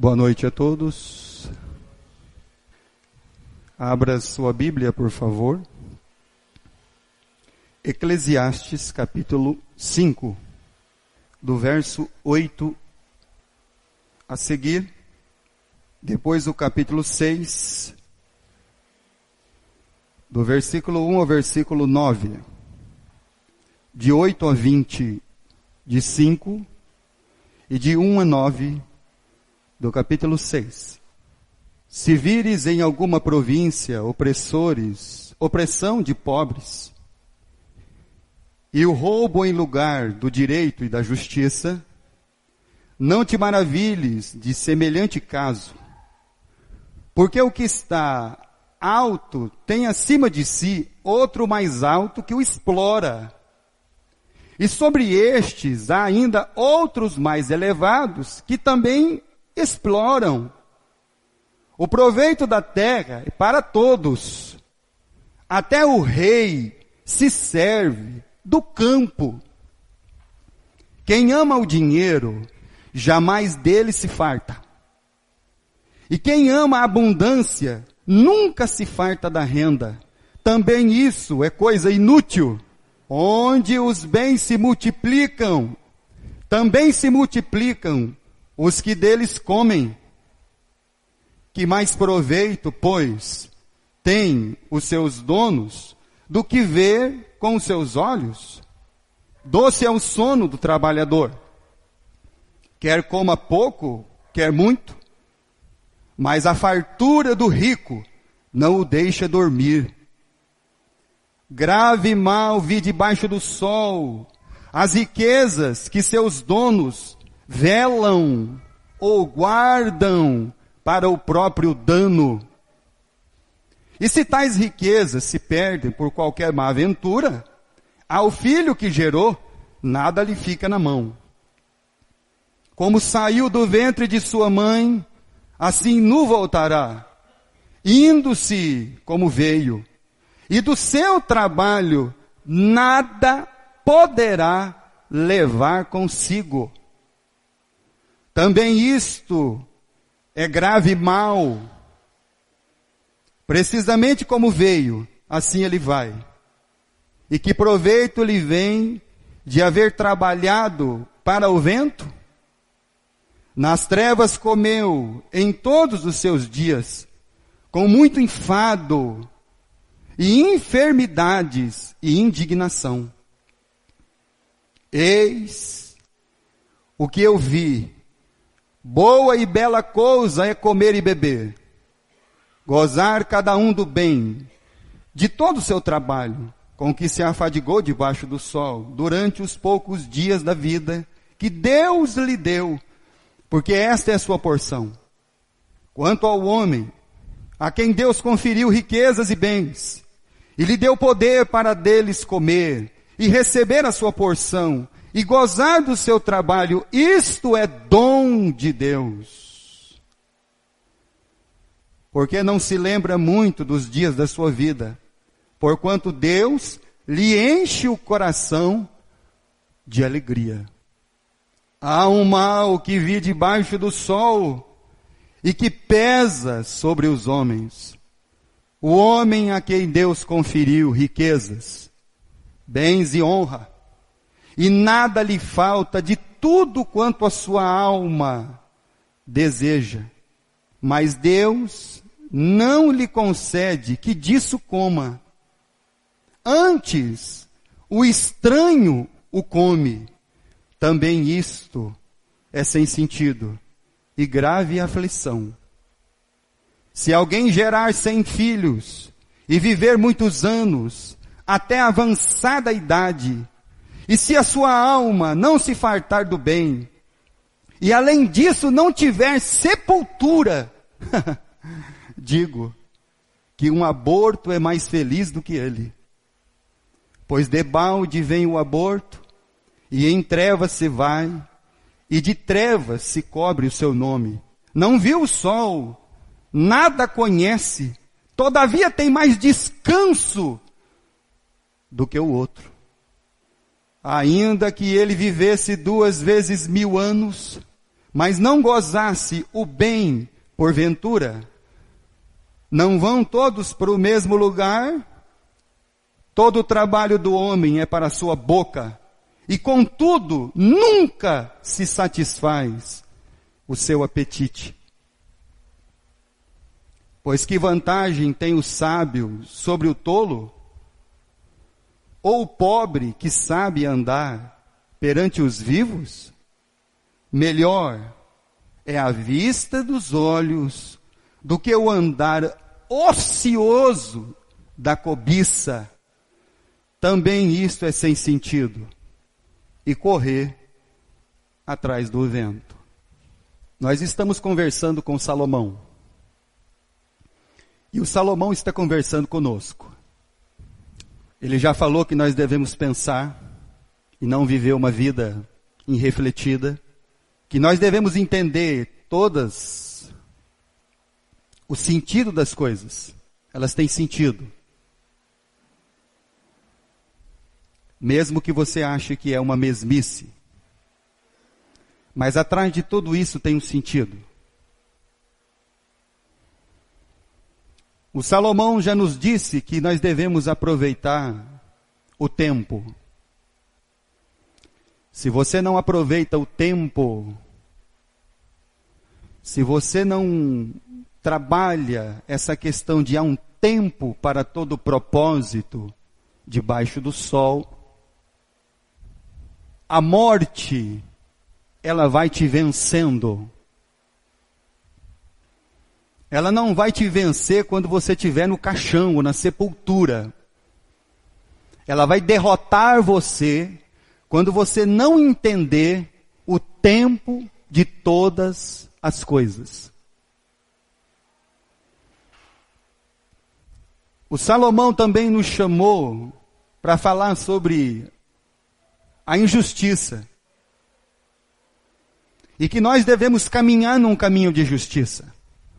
Boa noite a todos. Abra sua Bíblia, por favor. Eclesiastes, capítulo 5, do verso 8 a seguir. Depois o capítulo 6, do versículo 1 ao versículo 9. De 8 a 20, de 5, e de 1 a 9, do capítulo 6. Se vires em alguma província opressão de pobres, e o roubo em lugar do direito e da justiça, não te maravilhes de semelhante caso, porque o que está alto tem acima de si outro mais alto que o explora. E sobre estes há ainda outros mais elevados que também exploram. O proveito da terra é para todos. Até o rei se serve do campo. Quem ama o dinheiro, jamais dele se farta. E quem ama a abundância, nunca se farta da renda. Também isso é coisa inútil. Onde os bens se multiplicam, também se multiplicam os que deles comem. Que mais proveito, pois, tem os seus donos do que ver com os seus olhos? Doce é o sono do trabalhador. Quer coma pouco, quer muito, mas a fartura do rico não o deixa dormir. Grave mal vi debaixo do sol as riquezas que seus donos velam ou guardam para o próprio dano. E se tais riquezas se perdem por qualquer má aventura, ao filho que gerou, nada lhe fica na mão. Como saiu do ventre de sua mãe, assim nu voltará, indo-se como veio. E do seu trabalho nada poderá levar consigo. Também isto é grave mal. Precisamente como veio, assim ele vai. E que proveito lhe vem de haver trabalhado para o vento? Nas trevas comeu em todos os seus dias, com muito enfado, e enfermidades e indignação. Eis o que eu vi. Boa e bela coisa é comer e beber, gozar cada um do bem, de todo o seu trabalho, com que se afadigou debaixo do sol, durante os poucos dias da vida que Deus lhe deu, porque esta é a sua porção. Quanto ao homem, a quem Deus conferiu riquezas e bens, e lhe deu poder para deles comer, e receber a sua porção, e gozar do seu trabalho, isto é dom de Deus. Porque não se lembra muito dos dias da sua vida, porquanto Deus lhe enche o coração de alegria. Há um mal que vi debaixo do sol, e que pesa sobre os homens. O homem a quem Deus conferiu riquezas, bens e honra, e nada lhe falta de tudo quanto a sua alma deseja. Mas Deus não lhe concede que disso coma. Antes, o estranho o come. Também isto é sem sentido e grave aflição. Se alguém gerar 100 filhos e viver muitos anos, até avançada idade, e se a sua alma não se fartar do bem, e além disso não tiver sepultura, digo que um aborto é mais feliz do que ele. Pois debalde vem o aborto, e em trevas se vai, e de trevas se cobre o seu nome. Não viu o sol, nada conhece, todavia tem mais descanso do que o outro. Ainda que ele vivesse 2 vezes 1000 anos, mas não gozasse o bem porventura? Não vão todos para o mesmo lugar? Todo o trabalho do homem é para a sua boca, e contudo nunca se satisfaz o seu apetite. Pois que vantagem tem o sábio sobre o tolo? Ou o pobre que sabe andar perante os vivos? Melhor é a vista dos olhos do que o andar ocioso da cobiça. Também isto é sem sentido. E correr atrás do vento. Nós estamos conversando com Salomão. E o Salomão está conversando conosco. Ele já falou que nós devemos pensar e não viver uma vida irrefletida, que nós devemos entender todas o sentido das coisas. Elas têm sentido. Mesmo que você ache que é uma mesmice. Mas atrás de tudo isso tem um sentido. O Salomão já nos disse que nós devemos aproveitar o tempo. Se você não aproveita o tempo, se você não trabalha essa questão de há um tempo para todo propósito debaixo do sol, a morte, ela vai te vencendo. Ela não vai te vencer quando você estiver no caixão ou na sepultura. Ela vai derrotar você quando você não entender o tempo de todas as coisas. O Salomão também nos chamou para falar sobre a injustiça. E que nós devemos caminhar num caminho de justiça.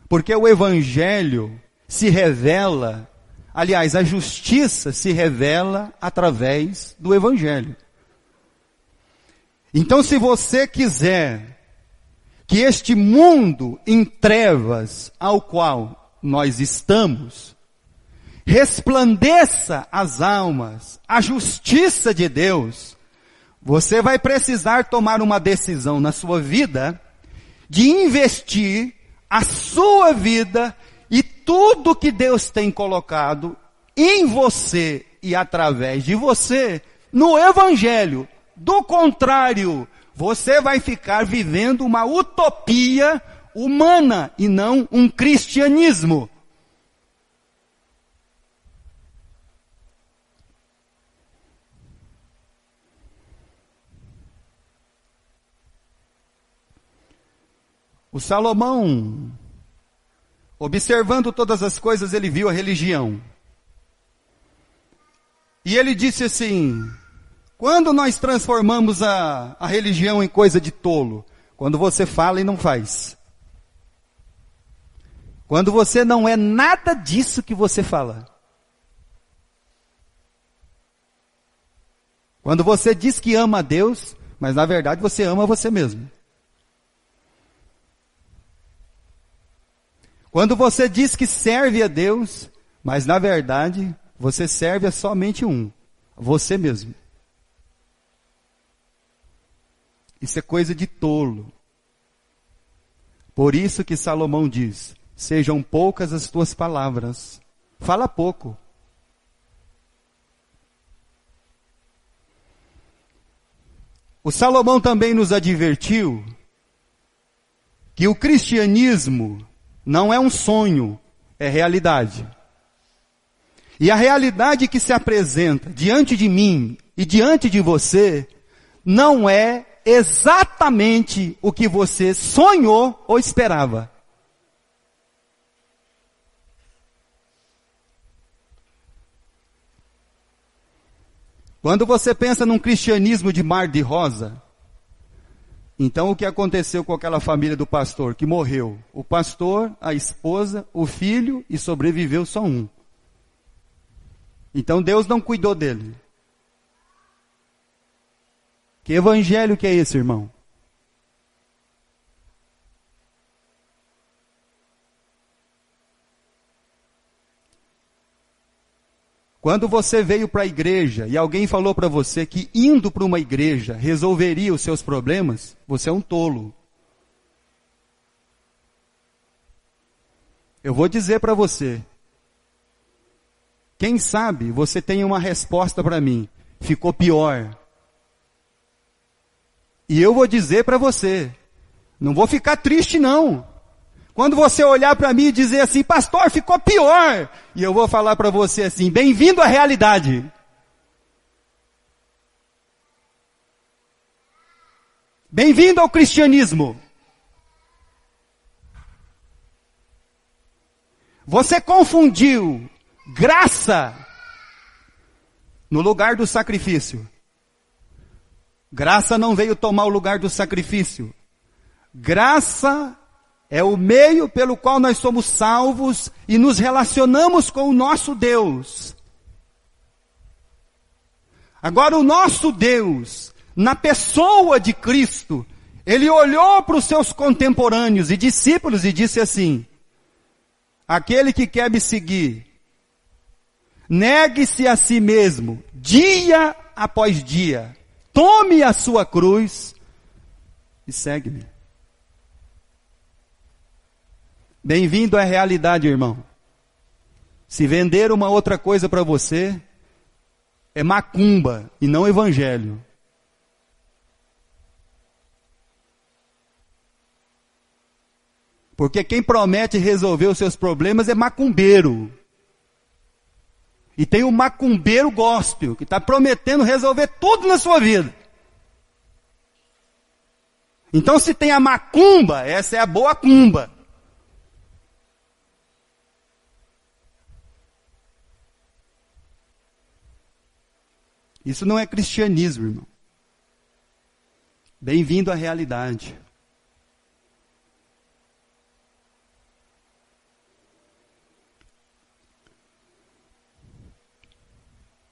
Porque o Evangelho se revela, aliás, a justiça se revela através do Evangelho. Então, se você quiser que este mundo em trevas ao qual nós estamos, resplandeça as almas, a justiça de Deus, você vai precisar tomar uma decisão na sua vida de investir a sua vida e tudo que Deus tem colocado em você e através de você no Evangelho. Do contrário, você vai ficar vivendo uma utopia humana e não um cristianismo. O Salomão, observando todas as coisas, ele viu a religião. E ele disse assim: quando nós transformamos a religião em coisa de tolo? Quando você fala e não faz. Quando você não é nada disso que você fala. Quando você diz que ama a Deus, mas na verdade você ama você mesmo. Quando você diz que serve a Deus, mas na verdade você serve a somente um, você mesmo. Isso é coisa de tolo. Por isso que Salomão diz: sejam poucas as tuas palavras. Fala pouco. O Salomão também nos advertiu que o cristianismo não é um sonho, é realidade. E a realidade que se apresenta diante de mim e diante de você não é exatamente o que você sonhou ou esperava. Quando você pensa num cristianismo de mar de rosa, então o que aconteceu com aquela família do pastor que morreu? O pastor, a esposa, o filho e sobreviveu só um. Então Deus não cuidou dele. Que evangelho que é esse, irmão? Quando você veio para a igreja e alguém falou para você que indo para uma igreja resolveria os seus problemas, você é um tolo. Eu vou dizer para você, quem sabe você tem uma resposta para mim, ficou pior. E eu vou dizer para você, não vou ficar triste não. Quando você olhar para mim e dizer assim, pastor, ficou pior. E eu vou falar para você assim, bem-vindo à realidade. Bem-vindo ao cristianismo. Você confundiu graça no lugar do sacrifício. Graça não veio tomar o lugar do sacrifício. Graça é o meio pelo qual nós somos salvos e nos relacionamos com o nosso Deus. Agora o nosso Deus, na pessoa de Cristo, Ele olhou para os seus contemporâneos e discípulos e disse assim, aquele que quer me seguir, negue-se a si mesmo, dia após dia, tome a sua cruz e segue-me. Bem-vindo à realidade, irmão. Se vender uma outra coisa para você, é macumba e não evangelho. Porque quem promete resolver os seus problemas é macumbeiro. E tem o macumbeiro gospel, que está prometendo resolver tudo na sua vida. Então se tem a macumba, essa é a boa cumba. Isso não é cristianismo, irmão. Bem-vindo à realidade.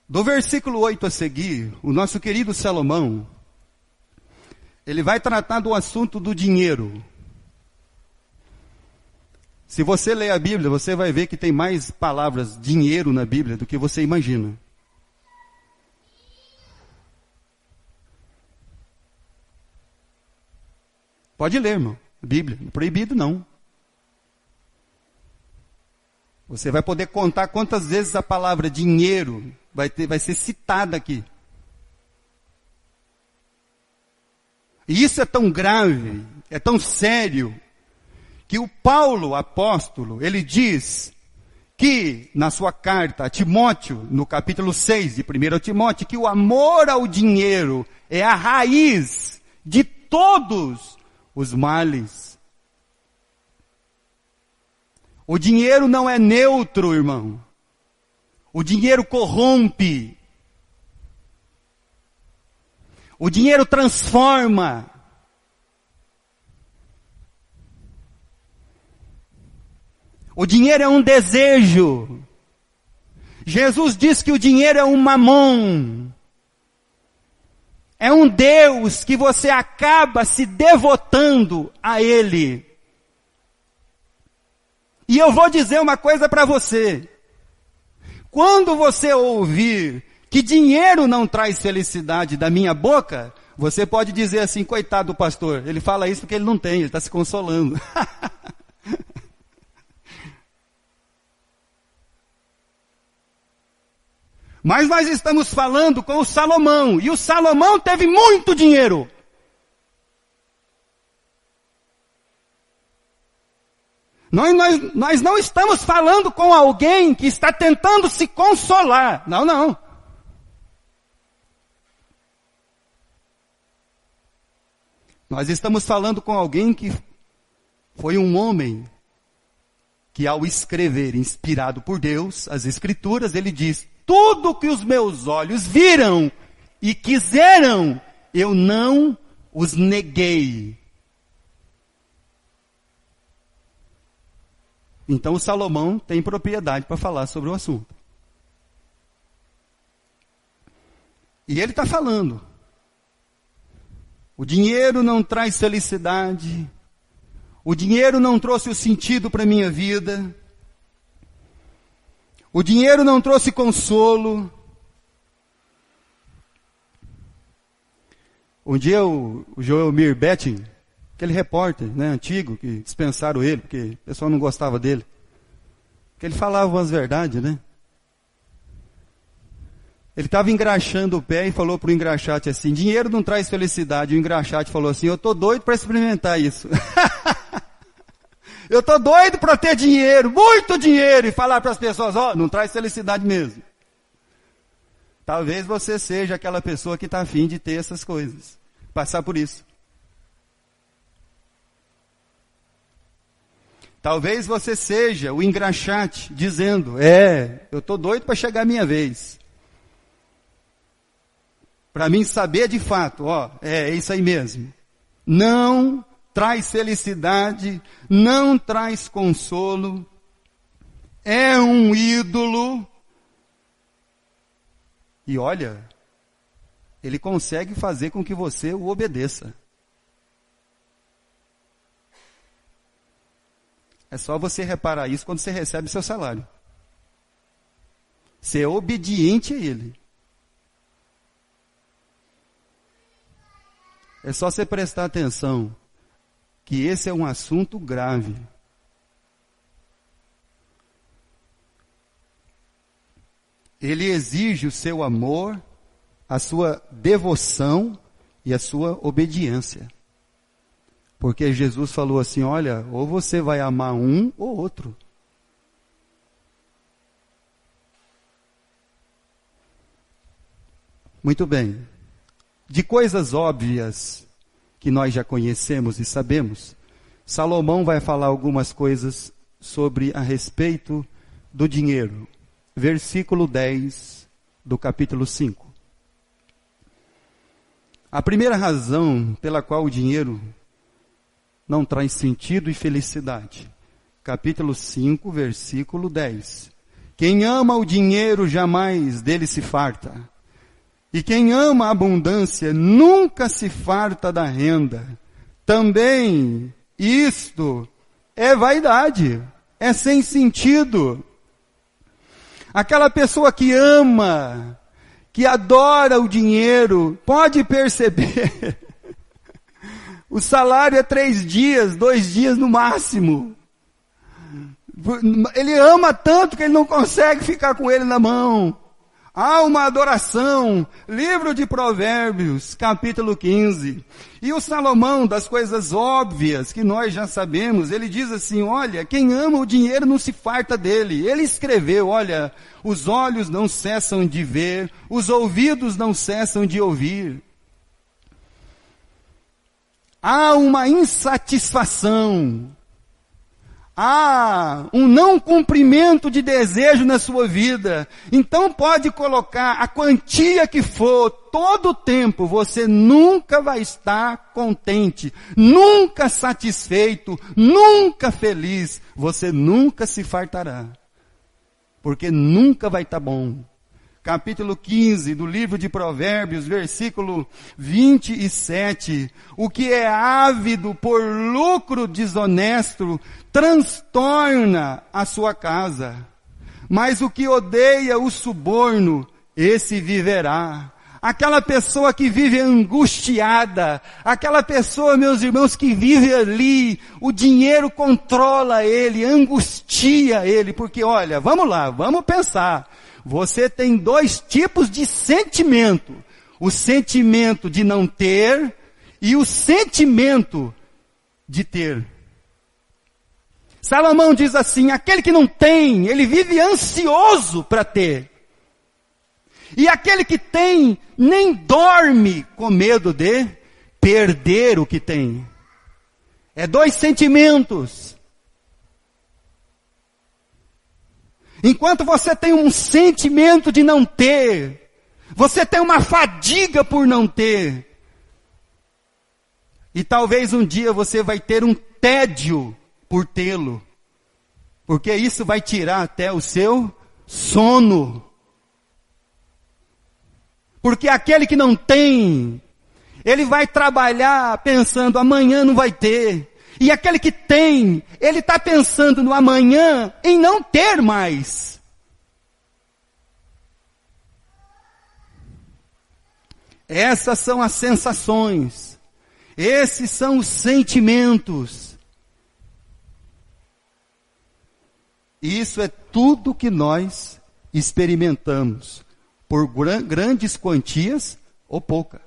Do versículo 8 a seguir, o nosso querido Salomão, ele vai tratar do assunto do dinheiro. Se você ler a Bíblia, você vai ver que tem mais palavras dinheiro na Bíblia do que você imagina. Pode ler, irmão. Bíblia, não é proibido não. Você vai poder contar quantas vezes a palavra dinheiro vai ser citada aqui. E isso é tão grave, é tão sério, que o Paulo, apóstolo, ele diz que, na sua carta a Timóteo, no capítulo 6 de 1 Timóteo, que o amor ao dinheiro é a raiz de todos os males. O dinheiro não é neutro, irmão. O dinheiro corrompe. O dinheiro transforma. O dinheiro é um desejo. Jesus diz que o dinheiro é um mamon. É um Deus que você acaba se devotando a Ele. E eu vou dizer uma coisa para você. Quando você ouvir que dinheiro não traz felicidade da minha boca, você pode dizer assim, coitado do pastor, ele fala isso porque ele não tem, ele está se consolando. Mas nós estamos falando com o Salomão, e o Salomão teve muito dinheiro. Nós não estamos falando com alguém que está tentando se consolar. Não, não. Nós estamos falando com alguém que foi um homem que, ao escrever, inspirado por Deus, as Escrituras, ele diz, tudo que os meus olhos viram e quiseram, eu não os neguei. Então o Salomão tem propriedade para falar sobre o assunto. E ele está falando. O dinheiro não traz felicidade. O dinheiro não trouxe o sentido para a minha vida. O dinheiro não trouxe consolo. Um dia o Joelmir Betting, aquele repórter, né, antigo, que dispensaram ele, porque o pessoal não gostava dele, que ele falava umas verdades, né? Ele estava engraxando o pé e falou para o engraxate assim, dinheiro não traz felicidade. O engraxate falou assim, eu estou doido para experimentar isso. Eu estou doido para ter dinheiro, muito dinheiro, e falar para as pessoas, ó, não traz felicidade mesmo. Talvez você seja aquela pessoa que está afim de ter essas coisas, passar por isso. Talvez você seja o engraxate dizendo, eu estou doido para chegar a minha vez. Para mim saber de fato, é isso aí mesmo. Não traz felicidade, não traz consolo, é um ídolo. E olha, ele consegue fazer com que você o obedeça. É só você reparar isso quando você recebe seu salário. Ser obediente a ele. É só você prestar atenção que esse é um assunto grave. Ele exige o seu amor, a sua devoção e a sua obediência. Porque Jesus falou assim, olha, ou você vai amar um ou outro. Muito bem. De coisas óbvias que nós já conhecemos e sabemos, Salomão vai falar algumas coisas sobre a respeito do dinheiro. Versículo 10 do capítulo 5. A primeira razão pela qual o dinheiro não traz sentido e felicidade. Capítulo 5, versículo 10. Quem ama o dinheiro jamais dele se farta. E quem ama a abundância nunca se farta da renda. Também isto é vaidade, é sem sentido. Aquela pessoa que ama, que adora o dinheiro, pode perceber, o salário é 3 dias, 2 dias no máximo. Ele ama tanto que ele não consegue ficar com ele na mão. Há uma adoração, livro de Provérbios, capítulo 15. E o Salomão, das coisas óbvias que nós já sabemos, ele diz assim, olha, quem ama o dinheiro não se farta dele. Ele escreveu, olha, os olhos não cessam de ver, os ouvidos não cessam de ouvir. Há uma insatisfação. Há um não cumprimento de desejo na sua vida. Então pode colocar a quantia que for, todo o tempo, você nunca vai estar contente, nunca satisfeito, nunca feliz. Você nunca se fartará, porque nunca vai estar bom. Capítulo 15 do livro de Provérbios, versículo 27. O que é ávido por lucro desonesto transtorna a sua casa. Mas o que odeia o suborno, esse viverá. Aquela pessoa que vive angustiada, aquela pessoa, meus irmãos, que vive ali, o dinheiro controla ele, angustia ele, porque olha, vamos lá, vamos pensar. Você tem 2 tipos de sentimento. O sentimento de não ter e o sentimento de ter. Salomão diz assim, aquele que não tem, ele vive ansioso para ter. E aquele que tem, nem dorme com medo de perder o que tem. É 2 sentimentos. Enquanto você tem um sentimento de não ter, você tem uma fadiga por não ter. E talvez um dia você vai ter um tédio por tê-lo. Porque isso vai tirar até o seu sono. Porque aquele que não tem, ele vai trabalhar pensando, amanhã não vai ter. E aquele que tem, ele está pensando no amanhã em não ter mais. Essas são as sensações. Esses são os sentimentos. Isso é tudo que nós experimentamos, por grandes quantias ou pouca.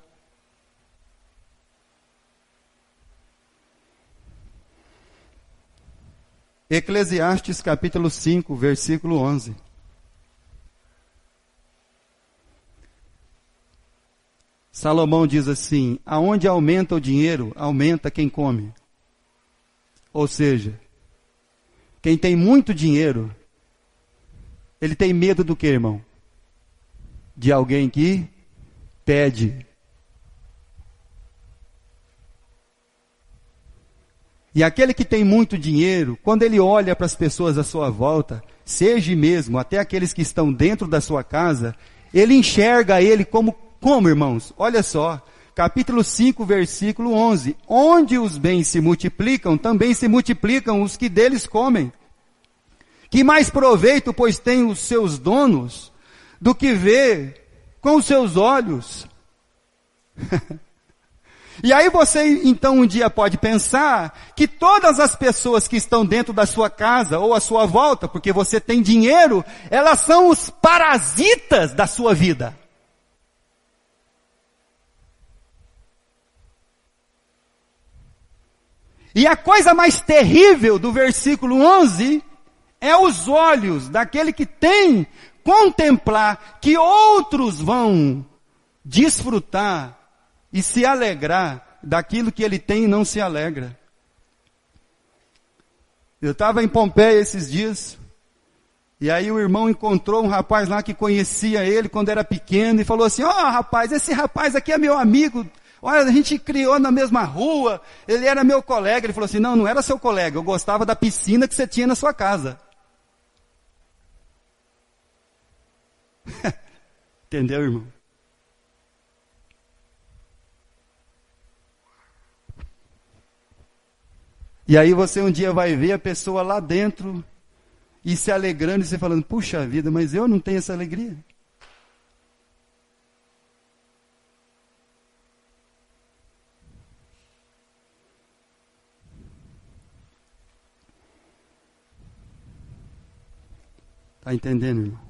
Eclesiastes capítulo 5, versículo 11. Salomão diz assim: aonde aumenta o dinheiro, aumenta quem come. Ou seja, quem tem muito dinheiro, ele tem medo do quê, irmão? De alguém que pede. E aquele que tem muito dinheiro, quando ele olha para as pessoas à sua volta, seja mesmo até aqueles que estão dentro da sua casa, ele enxerga ele como, irmãos? Olha só, capítulo 5, versículo 11. Onde os bens se multiplicam, também se multiplicam os que deles comem. Que mais proveito, pois, tem os seus donos, do que vê com os seus olhos? E aí você, então, um dia pode pensar que todas as pessoas que estão dentro da sua casa ou à sua volta, porque você tem dinheiro, elas são os parasitas da sua vida. E a coisa mais terrível do versículo 11 é os olhos daquele que tem contemplar que outros vão desfrutar e se alegrar daquilo que ele tem e não se alegra. Eu estava em Pompeia esses dias, e aí o irmão encontrou um rapaz lá que conhecia ele quando era pequeno, e falou assim: rapaz, esse rapaz aqui é meu amigo, olha, a gente criou na mesma rua, ele era meu colega. Ele falou assim: não era seu colega, eu gostava da piscina que você tinha na sua casa. Entendeu, irmão? E aí você um dia vai ver a pessoa lá dentro e se alegrando e você falando: puxa vida, mas eu não tenho essa alegria. Está entendendo, irmão?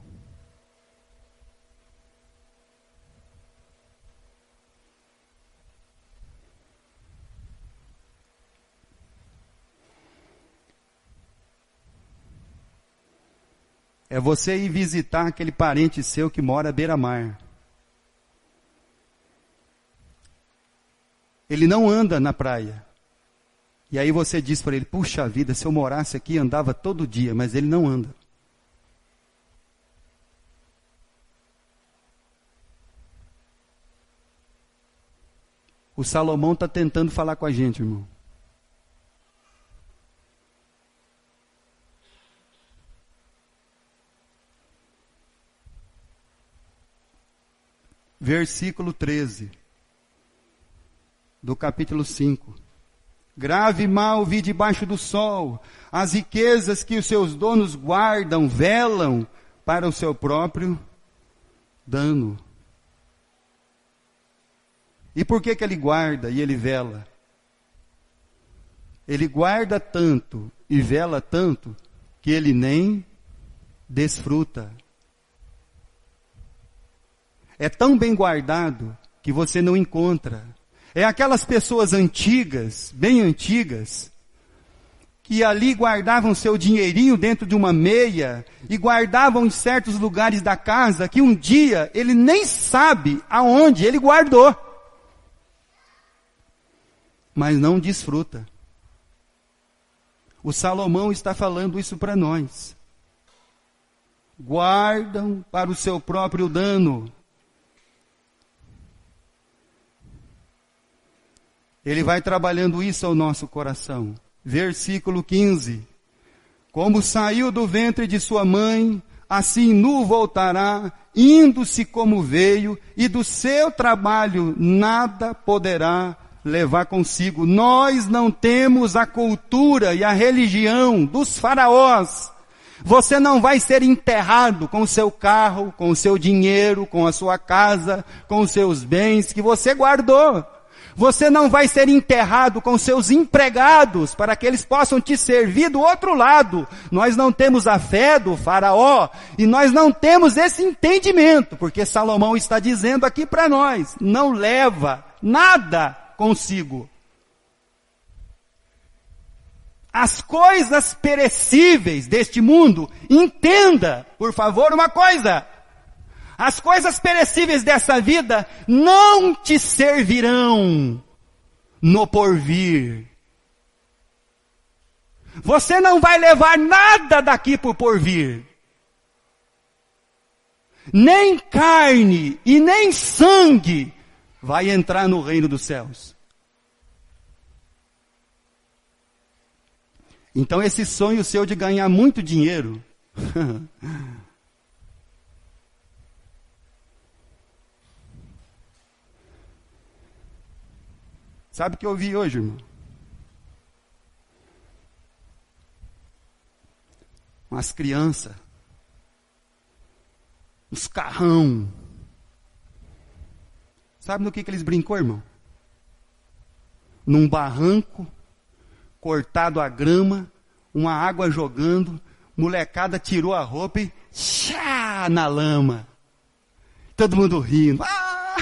É você ir visitar aquele parente seu que mora à beira-mar. Ele não anda na praia. E aí você diz para ele: puxa vida, se eu morasse aqui andava todo dia, mas ele não anda. O Salomão está tentando falar com a gente, irmão. Versículo 13, do capítulo 5. Grave mal vi debaixo do sol, as riquezas que os seus donos guardam, velam para o seu próprio dano. E por que ele guarda e ele vela? Ele guarda tanto e vela tanto que ele nem desfruta. É tão bem guardado que você não encontra. É aquelas pessoas antigas, bem antigas, que ali guardavam seu dinheirinho dentro de uma meia e guardavam em certos lugares da casa que um dia ele nem sabe aonde ele guardou. Mas não desfruta. O Salomão está falando isso para nós. Guardam para o seu próprio dano. Ele vai trabalhando isso ao nosso coração. Versículo 15. Como saiu do ventre de sua mãe, assim nu voltará, indo-se como veio, e do seu trabalho nada poderá levar consigo. Nós não temos a cultura e a religião dos faraós, Você não vai ser enterrado com o seu carro, com o seu dinheiro, com a sua casa, com os seus bens que você guardou. Você não vai ser enterrado com seus empregados para que eles possam te servir do outro lado. Nós não temos a fé do faraó e nós não temos esse entendimento, porque Salomão está dizendo aqui para nós, não leva nada consigo. As coisas perecíveis deste mundo, entenda, por favor, uma coisa. As coisas perecíveis dessa vida não te servirão no porvir. Você não vai levar nada daqui por porvir. Nem carne e nem sangue vai entrar no reino dos céus. Então esse sonho seu de ganhar muito dinheiro, sabe o que eu vi hoje, irmão? Umas crianças, uns carrão. Sabe no que eles brincou, irmão? Num barranco, cortado a grama, uma água jogando, molecada tirou a roupa e chá na lama. Todo mundo rindo. Ah!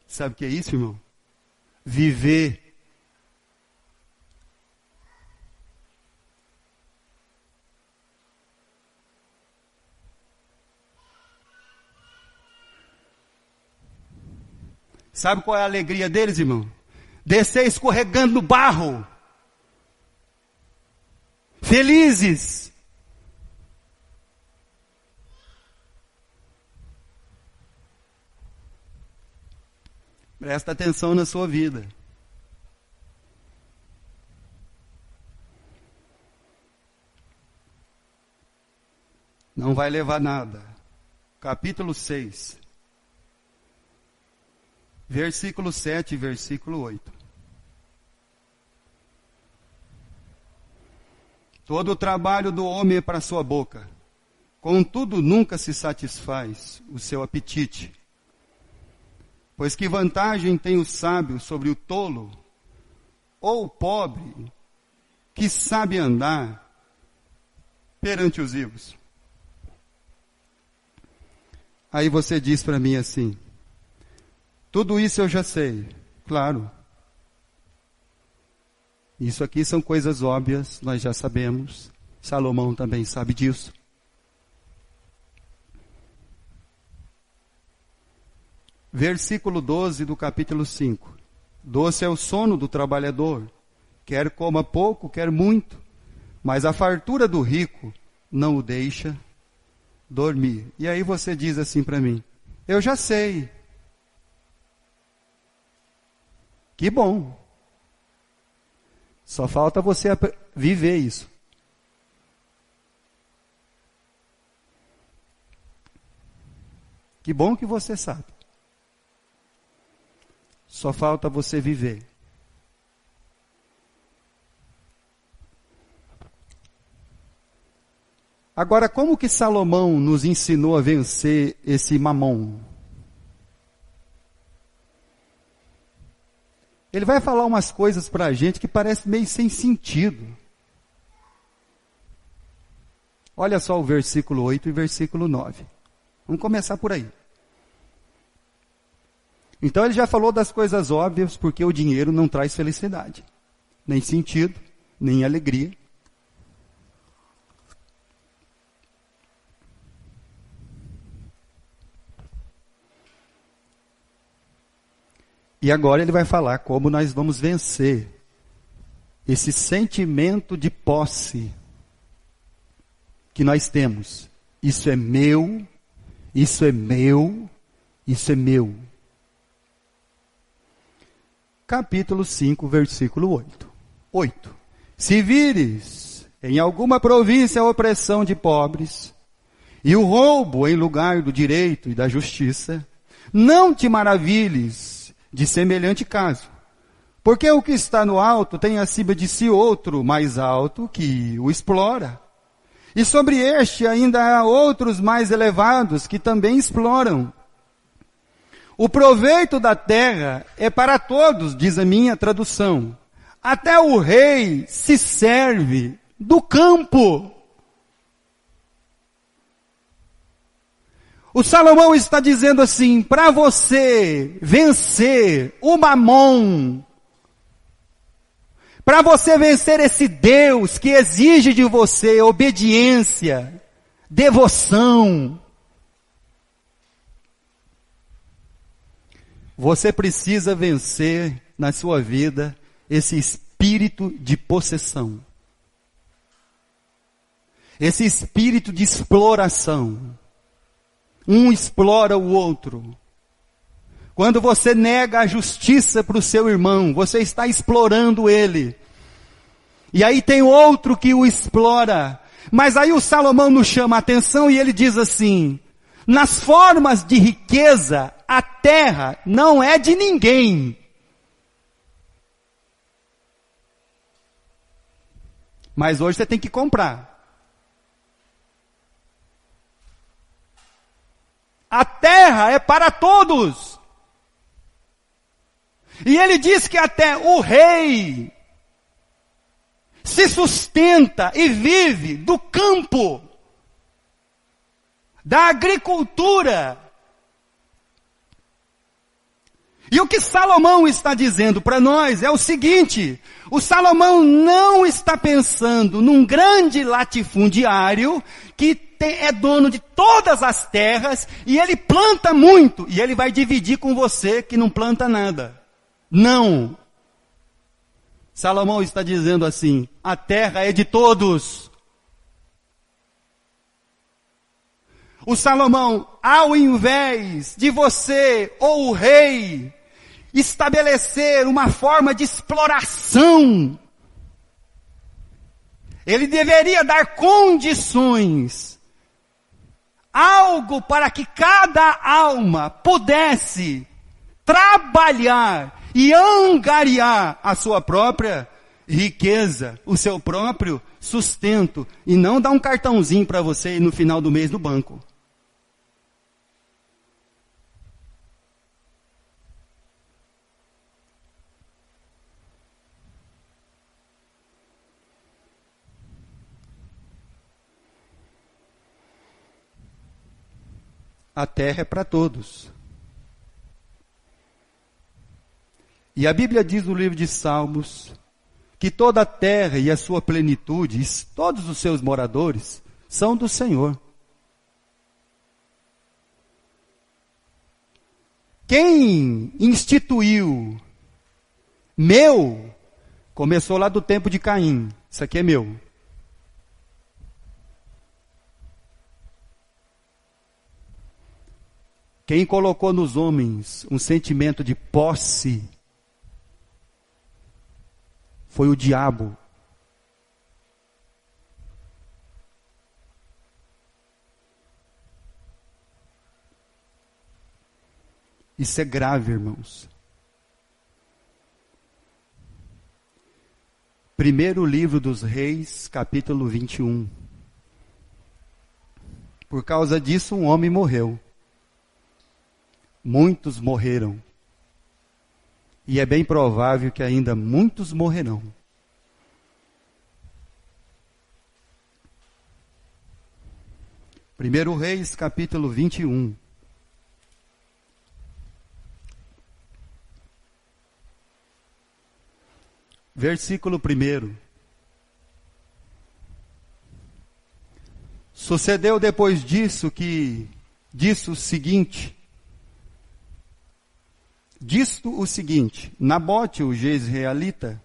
Sabe o que é isso, irmão? Viver. Sabe qual é a alegria deles, irmão? Descer escorregando no barro. Felizes. Presta atenção na sua vida. Não vai levar nada. Capítulo 6. Versículo 7 e versículo 8. Todo o trabalho do homem é para sua boca. Contudo, nunca se satisfaz o seu apetite. Pois que vantagem tem o sábio sobre o tolo, ou o pobre, que sabe andar perante os vivos? Aí você diz para mim assim, tudo isso eu já sei, claro. Isso aqui são coisas óbvias, nós já sabemos. Salomão também sabe disso. Versículo 12 do capítulo 5. Doce é o sono do trabalhador, quer coma pouco, quer muito, mas a fartura do rico não o deixa dormir. E aí você diz assim para mim, eu já sei. Que bom. Só falta você viver isso. Que bom que você sabe. Só falta você viver. Agora, como que Salomão nos ensinou a vencer esse mamão? Ele vai falar umas coisas para a gente que parece meio sem sentido. Olha só o versículo 8 e versículo 9. Vamos começar por aí. Então ele já falou das coisas óbvias, porque o dinheiro não traz felicidade, nem sentido, nem alegria. E agora ele vai falar como nós vamos vencer esse sentimento de posse que nós temos. Isso é meu, isso é meu, isso é meu. Capítulo 5, versículo 8. 8. Se vires em alguma província a opressão de pobres, e o roubo em lugar do direito e da justiça, não te maravilhes de semelhante caso, Porque o que está no alto tem acima de si outro mais alto que o explora. E sobre este ainda há outros mais elevados que também exploram. O proveito da terra é para todos, diz a minha tradução. Até o rei se serve do campo. O Salomão está dizendo assim, para você vencer o mamon, para você vencer esse Deus que exige de você obediência, devoção, você precisa vencer na sua vida esse espírito de possessão. Esse espírito de exploração. Um explora o outro. Quando você nega a justiça para o seu irmão, você está explorando ele. E aí tem outro que o explora. Mas aí o Salomão nos chama a atenção e ele diz assim, nas formas de riqueza, a terra não é de ninguém. Mas hoje você tem que comprar. A terra é para todos. E ele diz que até o rei se sustenta e vive do campo, da agricultura. E o que Salomão está dizendo para nós é o seguinte, o Salomão não está pensando num grande latifundiário que é dono de todas as terras e ele planta muito e ele vai dividir com você que não planta nada. Não. Salomão está dizendo assim, a terra é de todos. O Salomão, ao invés de você ou o rei estabelecer uma forma de exploração, ele deveria dar condições, algo para que cada alma pudesse trabalhar e angariar a sua própria riqueza, o seu próprio sustento, e não dar um cartãozinho para você ir no final do mês no banco. A terra é para todos. E a Bíblia diz no livro de Salmos que toda a terra e a sua plenitude, e todos os seus moradores, são do Senhor. Quem instituiu meu, começou lá do tempo de Caim. Isso aqui é meu. Quem colocou nos homens um sentimento de posse foi o diabo. Isso é grave, irmãos. Primeiro livro dos Reis, capítulo 21. Por causa disso, um homem morreu. Muitos morreram. E é bem provável que ainda muitos morrerão. Primeiro Reis, capítulo 21. Versículo 1. Sucedeu depois disso disto o seguinte, Nabote, o jezreelita,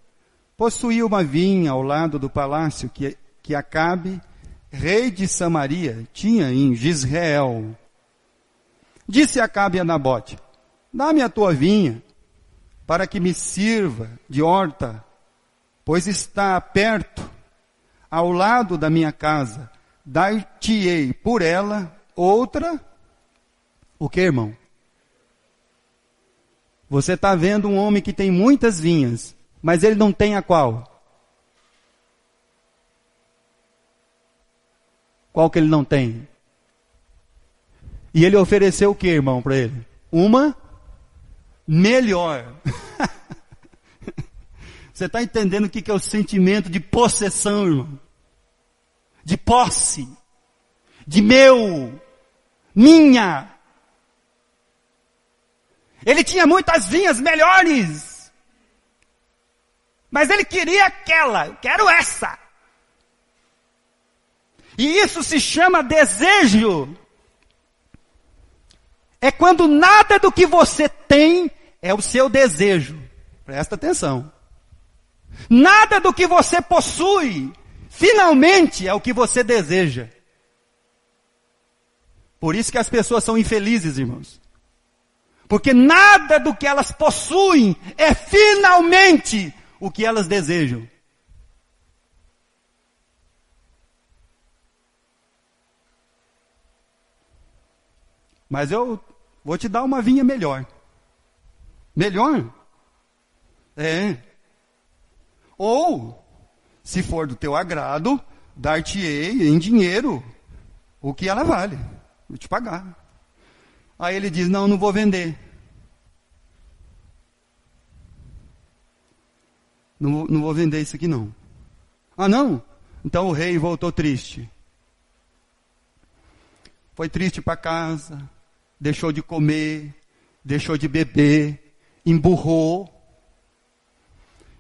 possuía uma vinha ao lado do palácio que Acabe, rei de Samaria, tinha em Jezreel. Disse Acabe a Nabote, dá-me a tua vinha, para que me sirva de horta, pois está perto, ao lado da minha casa. Dar-te-ei por ela outra, o que, irmão? Você está vendo um homem que tem muitas vinhas, mas ele não tem a qual? Qual que ele não tem? E ele ofereceu o que, irmão, para ele? Uma melhor. Você está entendendo o que é o sentimento de possessão, irmão? De posse. De meu. Minha. Ele tinha muitas vinhas melhores. Mas ele queria aquela. Eu quero essa. E isso se chama desejo. É quando nada do que você tem é o seu desejo. Presta atenção. Nada do que você possui, finalmente, é o que você deseja. Por isso que as pessoas são infelizes, irmãos. Porque nada do que elas possuem é finalmente o que elas desejam. Mas eu vou te dar uma vinha melhor. Melhor? É. Ou, se for do teu agrado, dar-te-ei em dinheiro o que ela vale. Vou te pagar. Aí ele diz, não vou vender. Não vou vender isso aqui não. Ah, não? Então o rei voltou triste. Foi triste para casa, deixou de comer, deixou de beber, emburrou.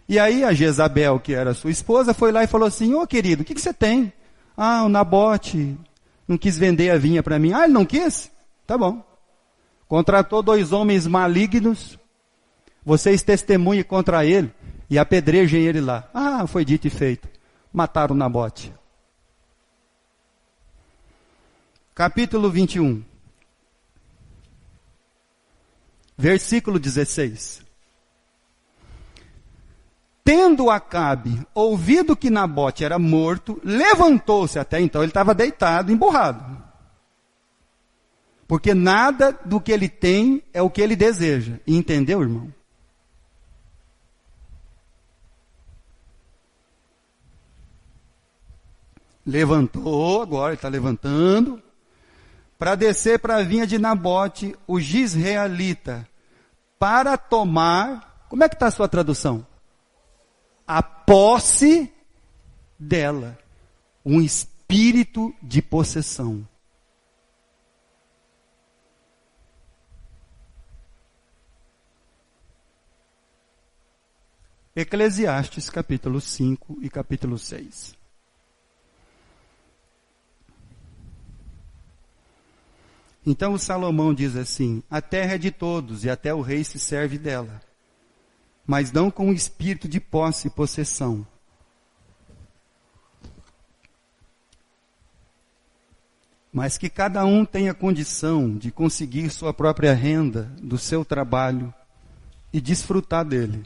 E aí a Jezabel, que era sua esposa, foi lá e falou assim, ô querido, o que você tem? Ah, o Nabote não quis vender a vinha para mim. Ah, ele não quis? Tá bom. Contratou 2 homens malignos, vocês testemunhem contra ele e apedrejem ele lá. Ah, foi dito e feito. Mataram o Nabote. Capítulo 21. Versículo 16. Tendo Acabe ouvido que Nabote era morto, levantou-se, até então ele estava deitado, emburrado. Porque nada do que ele tem é o que ele deseja. Entendeu, irmão? Levantou, agora ele está levantando, para descer para a vinha de Nabote, o Gisrealita, para tomar, como é que está a sua tradução? A posse dela, um espírito de possessão. Eclesiastes capítulo 5 e capítulo 6. Então o Salomão diz assim, a terra é de todos e até o rei se serve dela, mas não com o espírito de posse e possessão. Mas que cada um tenha condição de conseguir sua própria renda do seu trabalho e desfrutar dele.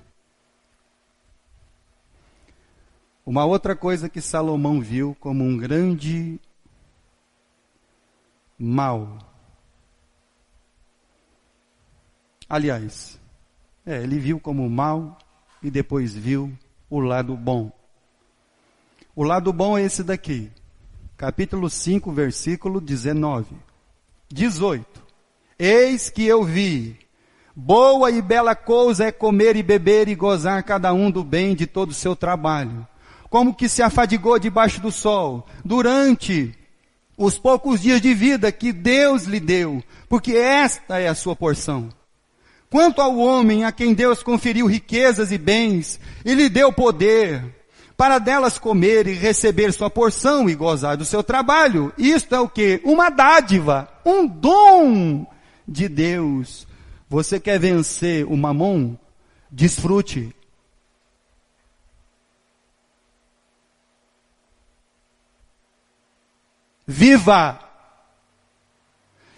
Uma outra coisa que Salomão viu como um grande mal. Aliás, ele viu como mal e depois viu o lado bom. O lado bom é esse daqui. Capítulo 5, versículo 19. 18. Eis que eu vi, boa e bela coisa é comer e beber e gozar cada um do bem de todo o seu trabalho. Como que se afadigou debaixo do sol, durante os poucos dias de vida que Deus lhe deu, porque esta é a sua porção. Quanto ao homem a quem Deus conferiu riquezas e bens, e lhe deu poder, para delas comer e receber sua porção e gozar do seu trabalho. Isto é o quê? Uma dádiva, um dom de Deus. Você quer vencer o mamon? Desfrute. Viva!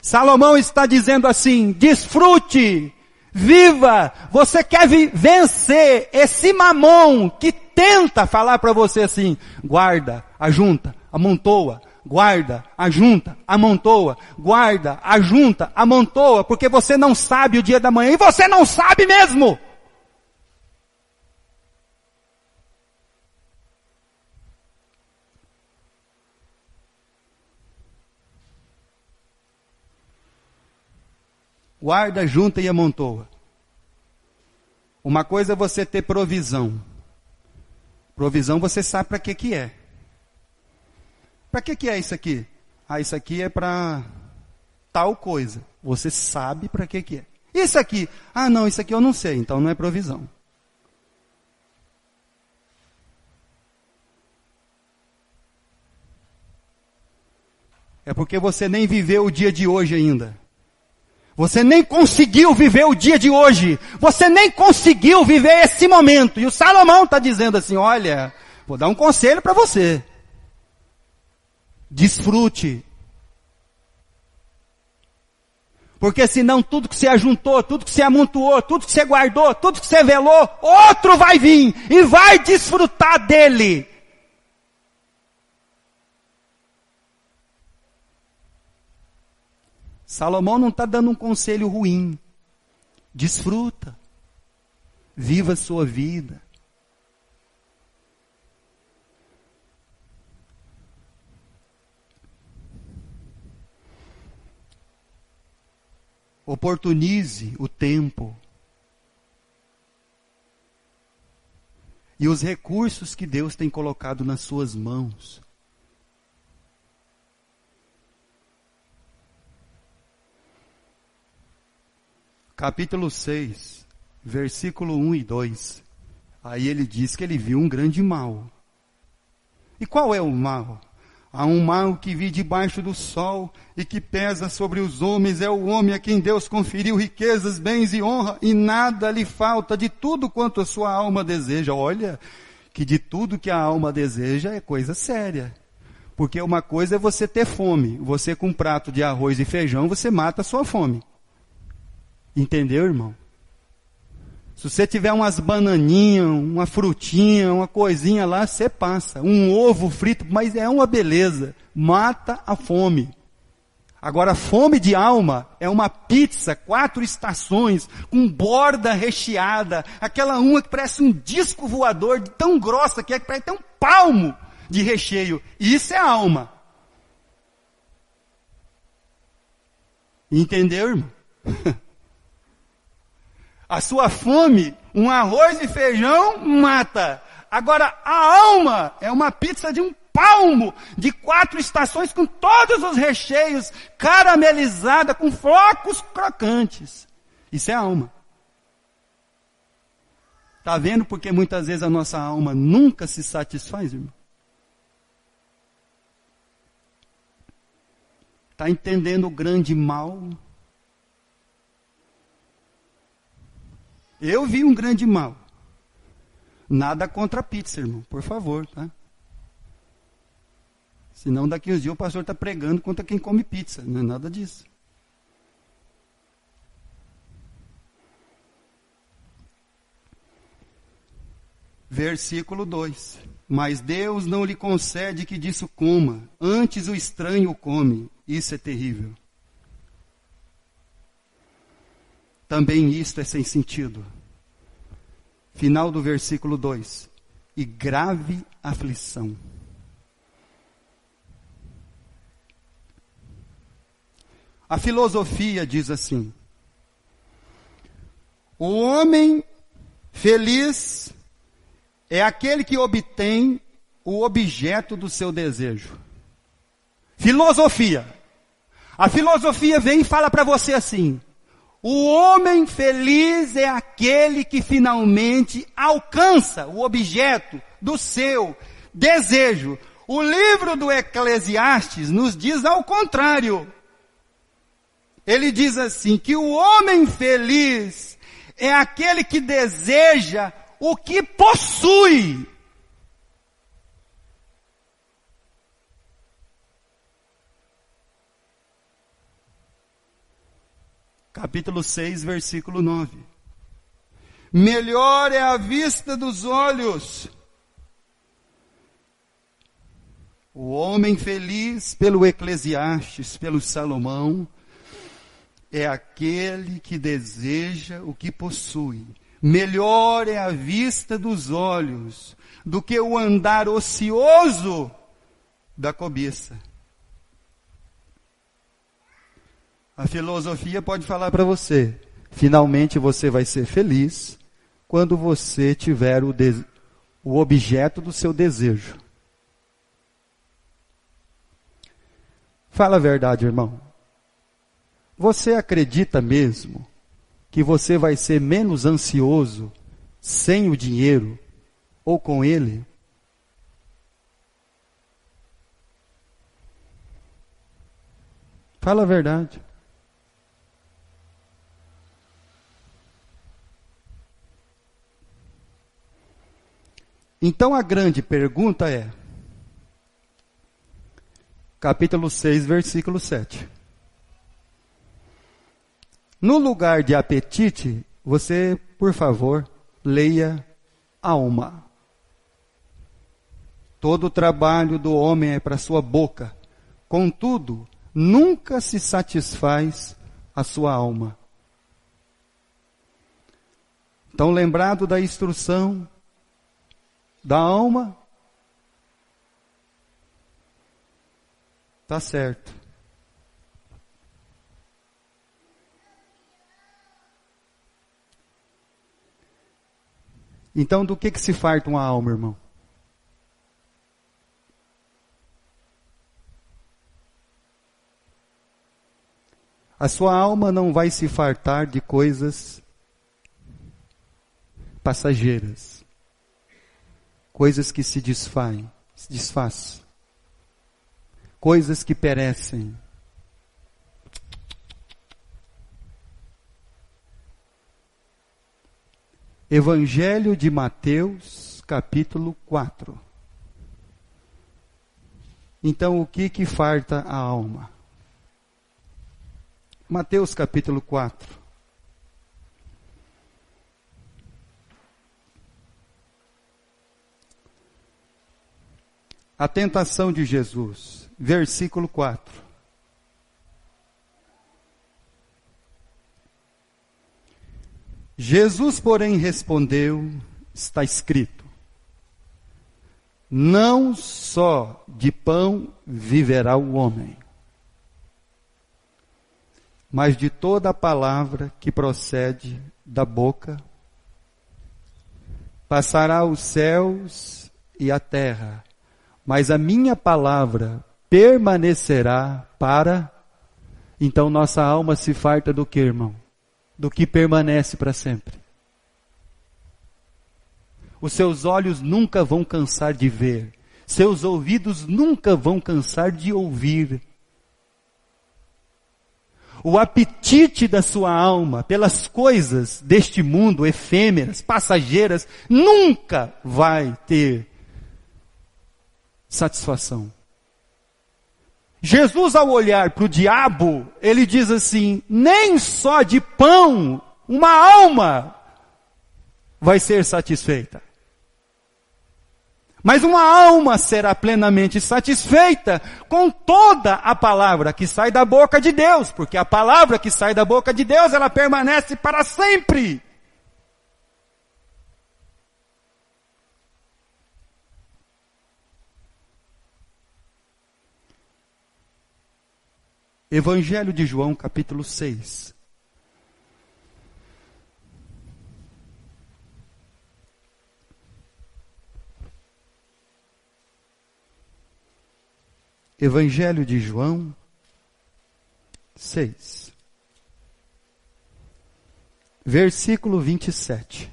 Salomão está dizendo assim, desfrute, viva! Você quer vencer esse mamon que tenta falar para você assim, guarda, ajunta, amontoa, guarda, ajunta, amontoa, guarda, ajunta, amontoa, porque você não sabe o dia da manhã, e você não sabe mesmo. Guarda, junta e amontoa. Uma coisa é você ter provisão. Provisão você sabe para que é. Para que é isso aqui? Isso aqui é para tal coisa. Você sabe para que é. Isso aqui? Não, isso aqui eu não sei, então não é provisão. É porque você nem viveu o dia de hoje ainda. Você nem conseguiu viver o dia de hoje. Você nem conseguiu viver esse momento. E o Salomão está dizendo assim, olha, vou dar um conselho para você. Desfrute. Porque senão tudo que você ajuntou, tudo que você amontoou, tudo que você guardou, tudo que você velou, outro vai vir e vai desfrutar dele. Salomão não está dando um conselho ruim. Desfruta. Viva a sua vida. Oportunize o tempo. E os recursos que Deus tem colocado nas suas mãos. Capítulo 6, versículo 1 e 2. Aí ele diz que ele viu um grande mal. E qual é o mal? Há um mal que vi debaixo do sol e que pesa sobre os homens. É o homem a quem Deus conferiu riquezas, bens e honra, e nada lhe falta de tudo quanto a sua alma deseja. Olha, que de tudo que a alma deseja é coisa séria. Porque uma coisa é você ter fome. Você com um prato de arroz e feijão, você mata a sua fome. Entendeu, irmão? Se você tiver umas bananinhas, uma frutinha, uma coisinha lá, você passa. Um ovo frito, mas é uma beleza. Mata a fome. Agora, fome de alma é uma pizza, 4 estações, com borda recheada. Aquela uma que parece um disco voador, de tão grossa que parece ter um palmo de recheio. Isso é alma. Entendeu, irmão? A sua fome, um arroz e feijão, mata. Agora, a alma é uma pizza de um palmo, de 4 estações, com todos os recheios, caramelizada, com flocos crocantes. Isso é alma. Está vendo porque muitas vezes a nossa alma nunca se satisfaz, irmão? Está entendendo o grande mal? Eu vi um grande mal. Nada contra a pizza, irmão, por favor, tá? Senão daqui uns dias o pastor está pregando contra quem come pizza, não é nada disso. Versículo 2. Mas Deus não lhe concede que disso coma, antes o estranho o come. Isso é terrível. Também isto é sem sentido. Final do versículo 2. E grave aflição. A filosofia diz assim: o homem feliz é aquele que obtém o objeto do seu desejo. Filosofia. A filosofia vem e fala para você assim: o homem feliz é aquele que finalmente alcança o objeto do seu desejo. O livro do Eclesiastes nos diz ao contrário. Ele diz assim, que o homem feliz é aquele que deseja o que possui. Capítulo 6, versículo 9. Melhor é a vista dos olhos O homem feliz, pelo Eclesiastes, pelo Salomão, é aquele que deseja o que possui. Melhor é a vista dos olhos do que o andar ocioso da cobiça. A filosofia pode falar para você, finalmente você vai ser feliz quando você tiver o objeto do seu desejo. Fala a verdade, irmão. Você acredita mesmo que você vai ser menos ansioso sem o dinheiro ou com ele? Fala a verdade. Então a grande pergunta é, capítulo 6, versículo 7. No lugar de apetite, você, por favor, leia alma. Todo o trabalho do homem é para sua boca. Contudo, nunca se satisfaz a sua alma. Então, lembrado da instrução da alma, está certo. Então, do que se farta uma alma, irmão? A sua alma não vai se fartar de coisas passageiras, coisas que se desfazem, coisas que perecem. Evangelho de Mateus, capítulo 4. Então, o que farta a alma? Mateus, capítulo 4. A tentação de Jesus, versículo 4. Jesus, porém, respondeu, está escrito, não só de pão viverá o homem, mas de toda a palavra que procede da boca. Passará os céus e a terra, mas a minha palavra permanecerá para... Então nossa alma se farta do que, irmão? Do que permanece para sempre. Os seus olhos nunca vão cansar de ver. Seus ouvidos nunca vão cansar de ouvir. O apetite da sua alma pelas coisas deste mundo, efêmeras, passageiras, nunca vai ter satisfação. Jesus, ao olhar para o diabo, ele diz assim, nem só de pão uma alma vai ser satisfeita. Mas uma alma será plenamente satisfeita com toda a palavra que sai da boca de Deus, porque a palavra que sai da boca de Deus, ela permanece para sempre. Evangelho de João, capítulo 6. Evangelho de João 6. Versículo 27.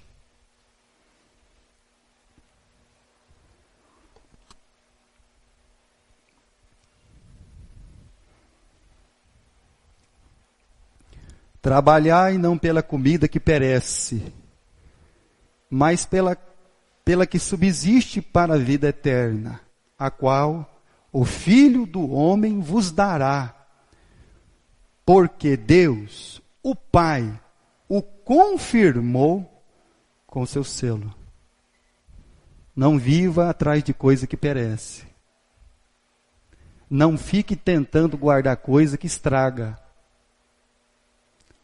Trabalhai não pela comida que perece, mas pela que subsiste para a vida eterna, a qual o Filho do Homem vos dará, porque Deus, o Pai, o confirmou com seu selo. Não viva atrás de coisa que perece. Não fique tentando guardar coisa que estraga.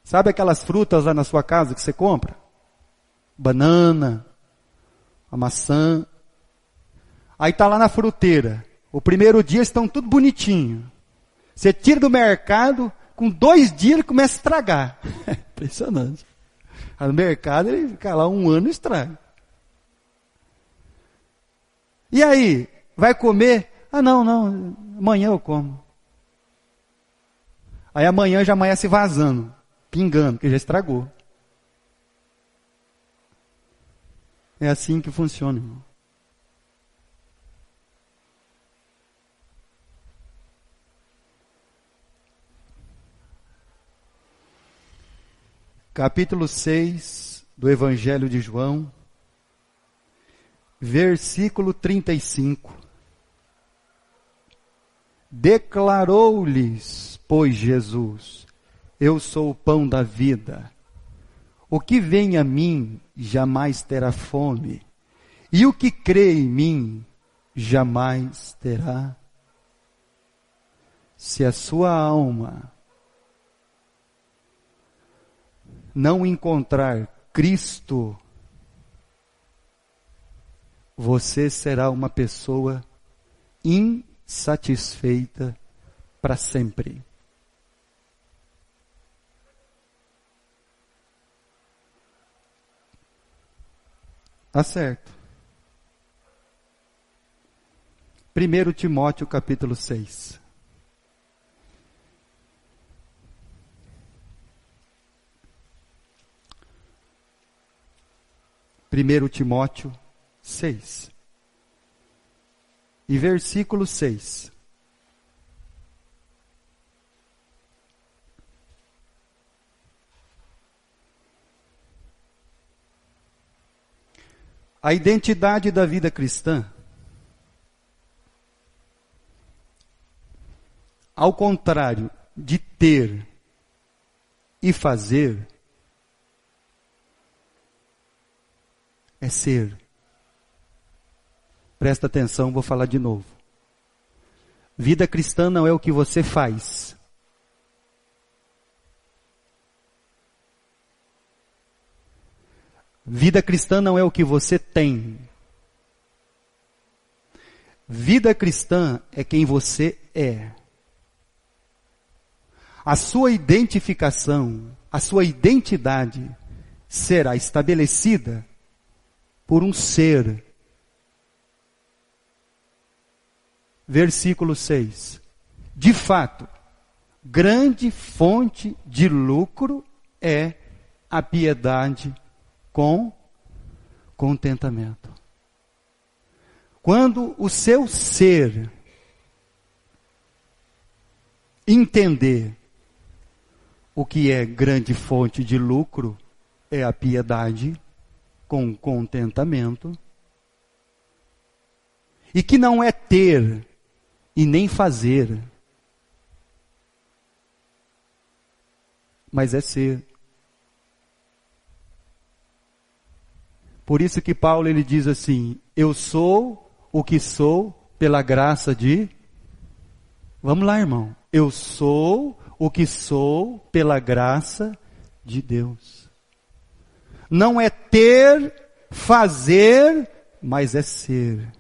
Sabe aquelas frutas lá na sua casa que você compra? Banana, a maçã. Aí está lá na fruteira. O primeiro dia estão tudo bonitinho. Você tira do mercado, com 2 dias ele começa a estragar. Impressionante. Aí no mercado ele fica lá 1 ano e estraga. E aí, vai comer? Ah, não, amanhã eu como. Aí amanhã já amanhece vazando, pingando, porque já estragou. É assim que funciona, irmão. Capítulo 6 do Evangelho de João, versículo 35. Declarou-lhes, pois, Jesus: eu sou o pão da vida. O que vem a mim jamais terá fome, e o que crê em mim jamais terá. Se a sua alma não encontrar Cristo, você será uma pessoa insatisfeita para sempre. Tá certo. 1 Timóteo capítulo 6. Primeiro Timóteo 6. E versículo 6. A identidade da vida cristã, ao contrário de ter e fazer, é ser. Presta atenção, vou falar de novo. Vida cristã não é o que você faz. Vida cristã não é o que você tem. Vida cristã é quem você é. A sua identificação, a sua identidade será estabelecida por um ser. Versículo 6. De fato, grande fonte de lucro é a piedade com contentamento. Quando o seu ser entender o que é grande fonte de lucro, é a piedade com contentamento, e que não é ter e nem fazer, mas é ser. Por isso que Paulo ele diz assim: eu sou o que sou pela graça de... Vamos lá, irmão. Eu sou o que sou pela graça de Deus. Não é ter, fazer, mas é ser.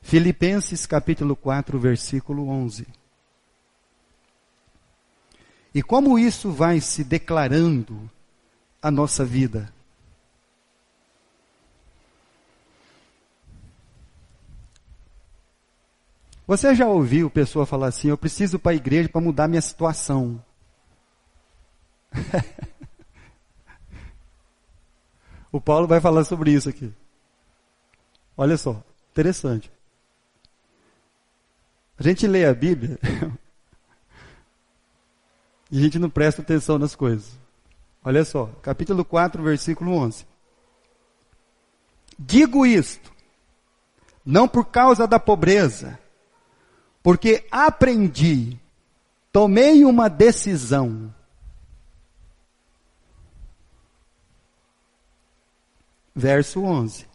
Filipenses capítulo 4, versículo 11. E como isso vai se declarando a nossa vida? Você já ouviu pessoa falar assim: eu preciso ir para a igreja para mudar minha situação? O Paulo vai falar sobre isso aqui. Olha só, interessante. A gente lê a Bíblia e a gente não presta atenção nas coisas. Olha só, capítulo 4, versículo 11. Digo isto, não por causa da pobreza, porque aprendi, tomei uma decisão. Verso 11.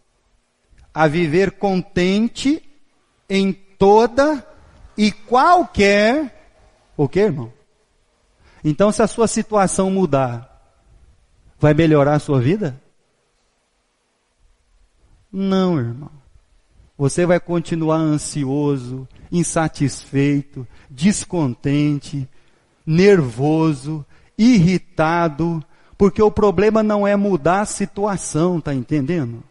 a viver contente em toda e qualquer... O que, irmão? Então, se a sua situação mudar, vai melhorar a sua vida? Não, irmão. Você vai continuar ansioso, insatisfeito, descontente, nervoso, irritado, porque o problema não é mudar a situação, tá entendendo?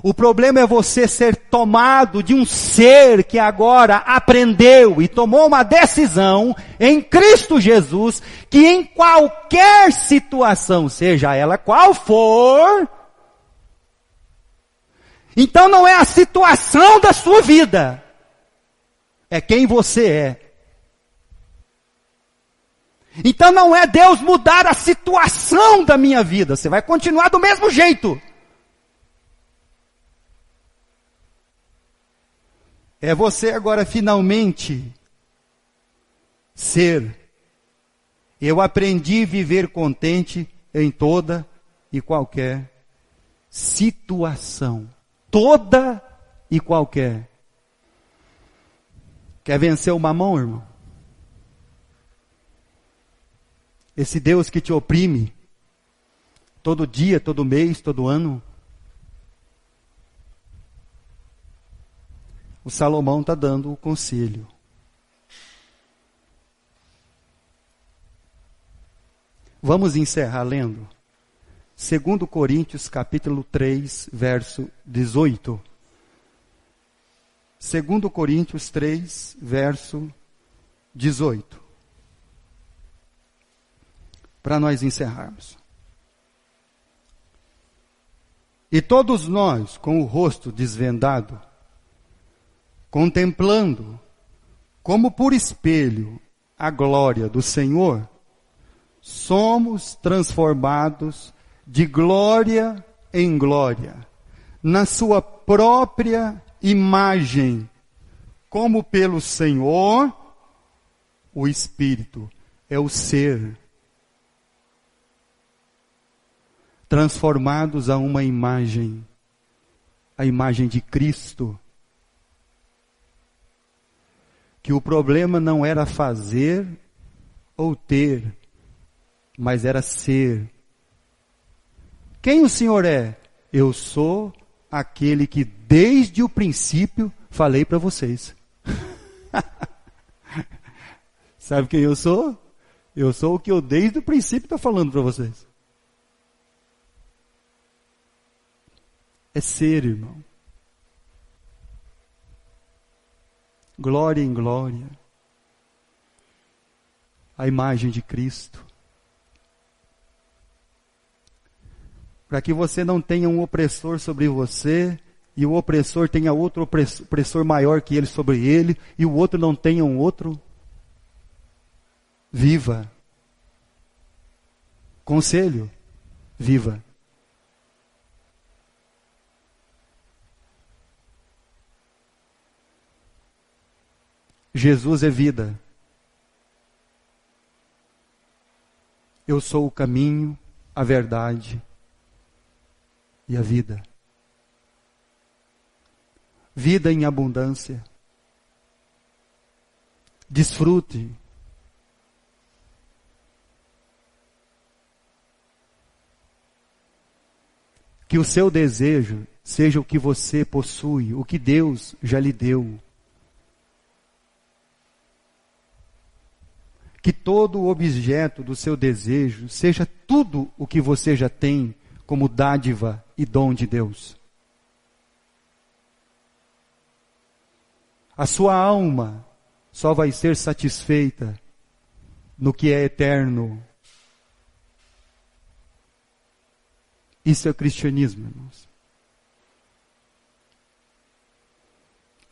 O problema é você ser tomado de um ser que agora aprendeu e tomou uma decisão em Cristo Jesus, que em qualquer situação, seja ela qual for, então não é a situação da sua vida, é quem você é. Então não é Deus mudar a situação da minha vida, você vai continuar do mesmo jeito. É você agora finalmente ser. Eu aprendi a viver contente em toda e qualquer situação. Toda e qualquer. Quer vencer o mamão, irmão? Esse Deus que te oprime todo dia, todo mês, todo ano. O Salomão está dando o conselho. Vamos encerrar lendo 2 Coríntios capítulo 3, verso 18. 2 Coríntios 3, verso 18. Para nós encerrarmos. E todos nós, com o rosto desvendado, contemplando, como por espelho, a glória do Senhor, somos transformados de glória em glória, na sua própria imagem, como pelo Senhor, o Espírito é o ser, transformados a uma imagem, a imagem de Cristo. Que o problema não era fazer ou ter, mas era ser. Quem o Senhor é? Eu sou aquele que desde o princípio falei para vocês. Sabe quem eu sou? Eu sou o que eu desde o princípio estou falando para vocês. É ser, irmão. Glória em glória. A imagem de Cristo. Para que você não tenha um opressor sobre você, e o opressor tenha outro opressor maior que ele sobre ele, e o outro não tenha um outro. Viva. Conselho. Viva. Jesus é vida. Eu sou o caminho, a verdade e a vida. Vida em abundância. Desfrute. Que o seu desejo seja o que você possui, o que Deus já lhe deu. Que todo o objeto do seu desejo seja tudo o que você já tem como dádiva e dom de Deus. A sua alma só vai ser satisfeita no que é eterno. Isso é o cristianismo, irmãos.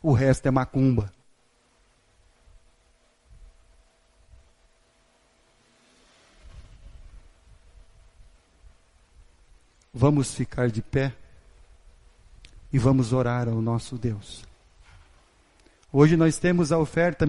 O resto é macumba. Vamos ficar de pé e vamos orar ao nosso Deus. Hoje nós temos a oferta